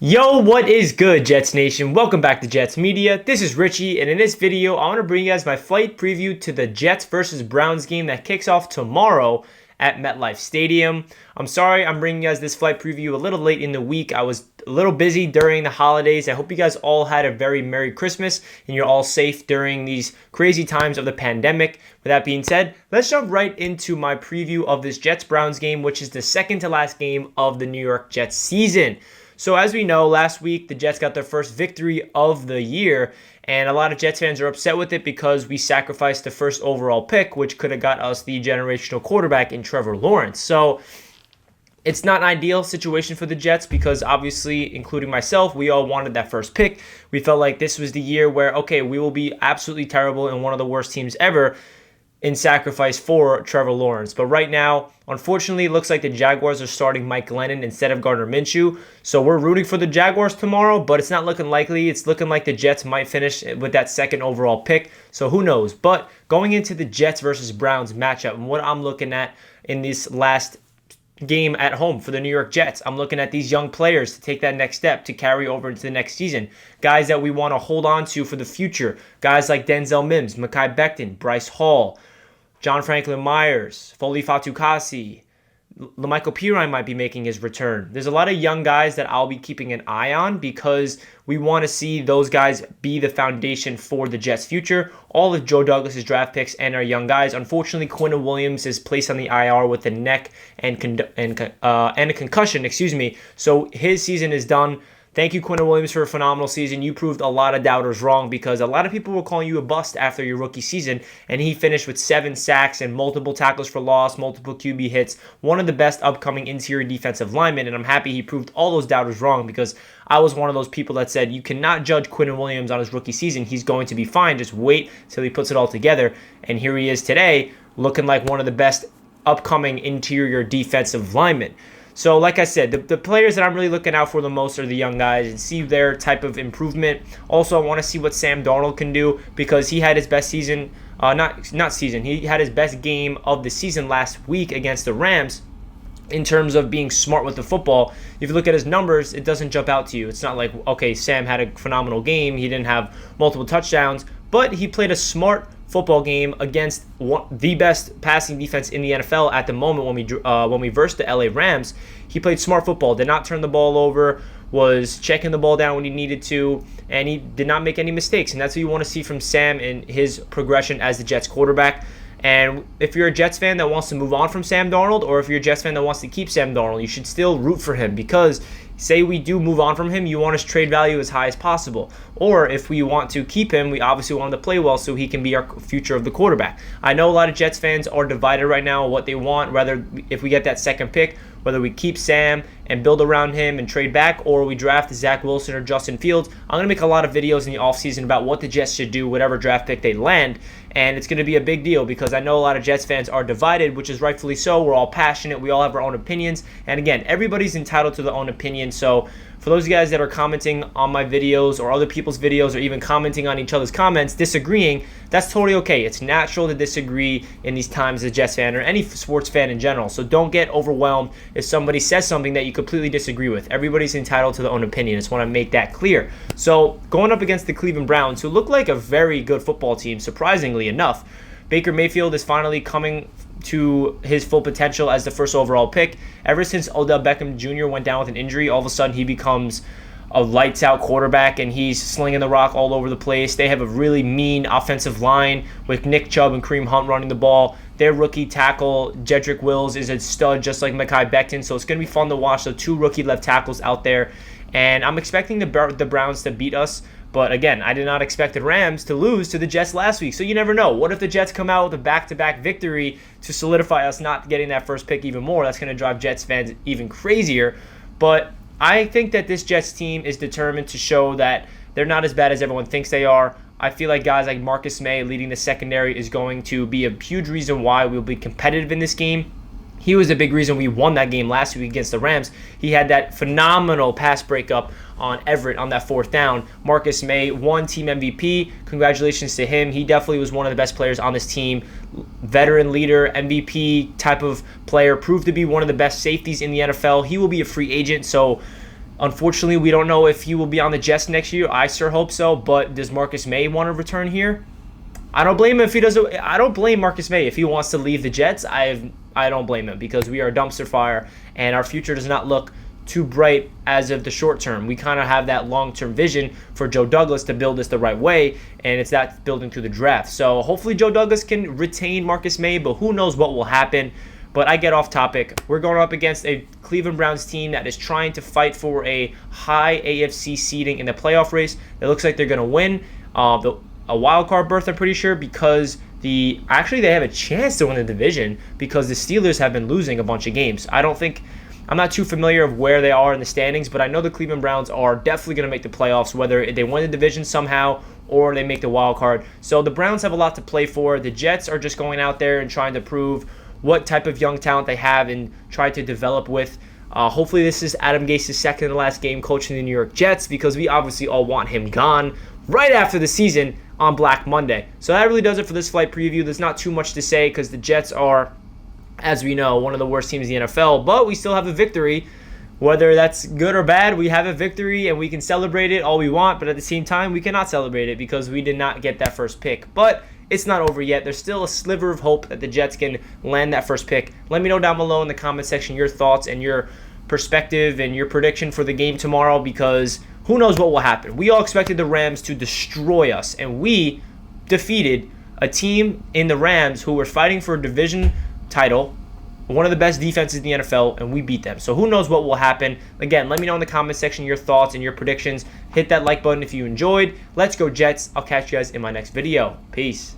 Yo, what is good, Jets Nation? Welcome back to Jets Media. This is Richie, and in this video, I want to bring you guys my flight preview to the Jets versus Browns game that kicks off tomorrow at MetLife Stadium. I'm sorry I'm bringing you guys this flight preview a little late in the week. I was a little busy during the holidays. I hope you guys all had a very Merry Christmas and you're all safe during these crazy times of the pandemic. With that being said, let's jump right into my preview of this Jets-Browns game, which is the second to last game of the New York Jets season. So as we know, last week the Jets got their first victory of the year, and a lot of Jets fans are upset with it because we sacrificed the first overall pick, which could have got us the generational quarterback in Trevor Lawrence. So it's not an ideal situation for the Jets because obviously, including myself, we all wanted that first pick. We felt like this was the year where, okay, we will be absolutely terrible and one of the worst teams ever in sacrifice for Trevor Lawrence. But right now, unfortunately, it looks like the Jaguars are starting Mike Glennon instead of Gardner Minshew. So we're rooting for the Jaguars tomorrow, but it's not looking likely. It's looking like the Jets might finish with that second overall pick. So who knows? But going into the Jets versus Browns matchup, and what I'm looking at in this last game at home for the New York Jets, I'm looking at these young players to take that next step to carry over into the next season. Guys that we want to hold on to for the future. Guys like Denzel Mims, Mekhi Becton, Bryce Hall, John Franklin Myers, Foley Fatukasi, La'Mical Pirine might be making his return. There's a lot of young guys that I'll be keeping an eye on because we want to see those guys be the foundation for the Jets' future. All of Joe Douglas's draft picks and our young guys. Unfortunately, Quinn Williams is placed on the IR with a neck and a concussion. So his season is done. Thank you, Quinn Williams, for a phenomenal season. You proved a lot of doubters wrong because a lot of people were calling you a bust after your rookie season, and he finished with 7 sacks and multiple tackles for loss, multiple QB hits, one of the best upcoming interior defensive linemen, and I'm happy he proved all those doubters wrong because I was one of those people that said you cannot judge Quinn Williams on his rookie season. He's going to be fine. Just wait till he puts it all together, and here he is today looking like one of the best upcoming interior defensive linemen. So like I said, the players that I'm really looking out for the most are the young guys and see their type of improvement. Also, I want to see what Sam Darnold can do because he had his best season, he had his best game of the season last week against the Rams in terms of being smart with the football. If you look at his numbers, it doesn't jump out to you. It's not like, okay, Sam had a phenomenal game. He didn't have multiple touchdowns, but he played a smart football game against the best passing defense in the NFL at the moment when we versed the LA Rams. He played smart football, did not turn the ball over, was checking the ball down when he needed to, and he did not make any mistakes. And that's what you want to see from Sam in his progression as the Jets quarterback. And if you're a Jets fan that wants to move on from Sam Darnold, or if you're a Jets fan that wants to keep Sam Darnold, you should still root for him because say we do move on from him, you want his trade value as high as possible. Or if we want to keep him, we obviously want him to play well so he can be our future of the quarterback. I know a lot of Jets fans are divided right now on what they want, whether if we get that second pick, whether we keep Sam and build around him and trade back, or we draft Zach Wilson or Justin Fields. I'm going to make a lot of videos in the offseason about what the Jets should do, whatever draft pick they land, and it's going to be a big deal because I know a lot of Jets fans are divided, which is rightfully so. We're all passionate. We all have our own opinions, and again, everybody's entitled to their own opinion, so for those guys that are commenting on my videos or other people's videos or even commenting on each other's comments, disagreeing, that's totally okay. It's natural to disagree in these times as a Jets fan or any sports fan in general. So don't get overwhelmed if somebody says something that you completely disagree with. Everybody's entitled to their own opinion. I just want to make that clear. So going up against the Cleveland Browns, who look like a very good football team, surprisingly enough, Baker Mayfield is finally coming to his full potential as the first overall pick. Ever since Odell Beckham Jr. went down with an injury, all of a sudden he becomes a lights-out quarterback, and he's slinging the rock all over the place. They have a really mean offensive line with Nick Chubb and Kareem Hunt running the ball. Their rookie tackle, Jedrick Wills, is a stud just like Mekhi Becton, so it's going to be fun to watch the 2 rookie left tackles out there. And I'm expecting the Browns to beat us. But again, I did not expect the Rams to lose to the Jets last week. So you never know. What if the Jets come out with a back-to-back victory to solidify us not getting that first pick even more? That's going to drive Jets fans even crazier. But I think that this Jets team is determined to show that they're not as bad as everyone thinks they are. I feel like guys like Marcus May leading the secondary is going to be a huge reason why we'll be competitive in this game. He was the big reason we won that game last week against the Rams. He had that phenomenal pass breakup on Everett on that 4th down. Marcus May won team MVP. Congratulations to him. He definitely was one of the best players on this team. Veteran leader, MVP type of player. Proved to be one of the best safeties in the NFL. He will be a free agent, so Unfortunately, we don't know if he will be on the Jets next year. I sure hope so, but does Marcus May want to return here? I don't blame him if he doesn't. I don't blame Marcus May if he wants to leave the Jets. I don't blame him because we are a dumpster fire and our future does not look too bright as of the short term. We kind of have that long-term vision for Joe Douglas to build this the right way, and it's that building through the draft. So hopefully Joe Douglas can retain Marcus May, but who knows what will happen. But I get off topic. We're going up against a Cleveland Browns team that is trying to fight for a high AFC seeding in the playoff race. It looks like they're going to win a wild card berth, I'm pretty sure, because they have a chance to win the division because the Steelers have been losing a bunch of games. I'm not too familiar of where they are in the standings, but I know the Cleveland Browns are definitely going to make the playoffs, whether they win the division somehow or they make the wild card. So the Browns have a lot to play for. The Jets are just going out there and trying to prove what type of young talent they have and try to develop with. Hopefully this is Adam Gase's second to last game coaching the New York Jets because we obviously all want him gone right after the season on Black Monday. So that really does it for this flight preview. There's not too much to say because the Jets are, as we know, one of the worst teams in the NFL, but we still have a victory. Whether that's good or bad, we have a victory and we can celebrate it all we want, but at the same time, we cannot celebrate it because we did not get that first pick. But it's not over yet. There's still a sliver of hope that the Jets can land that first pick. Let me know down below in the comment section your thoughts and your perspective and your prediction for the game tomorrow because who knows what will happen. We all expected the Rams to destroy us, and we defeated a team in the Rams who were fighting for a division title, one of the best defenses in the NFL, and we beat them. So who knows what will happen. Again, let me know in the comment section your thoughts and your predictions. Hit that like button if you enjoyed. Let's go Jets. I'll catch you guys in my next video. Peace.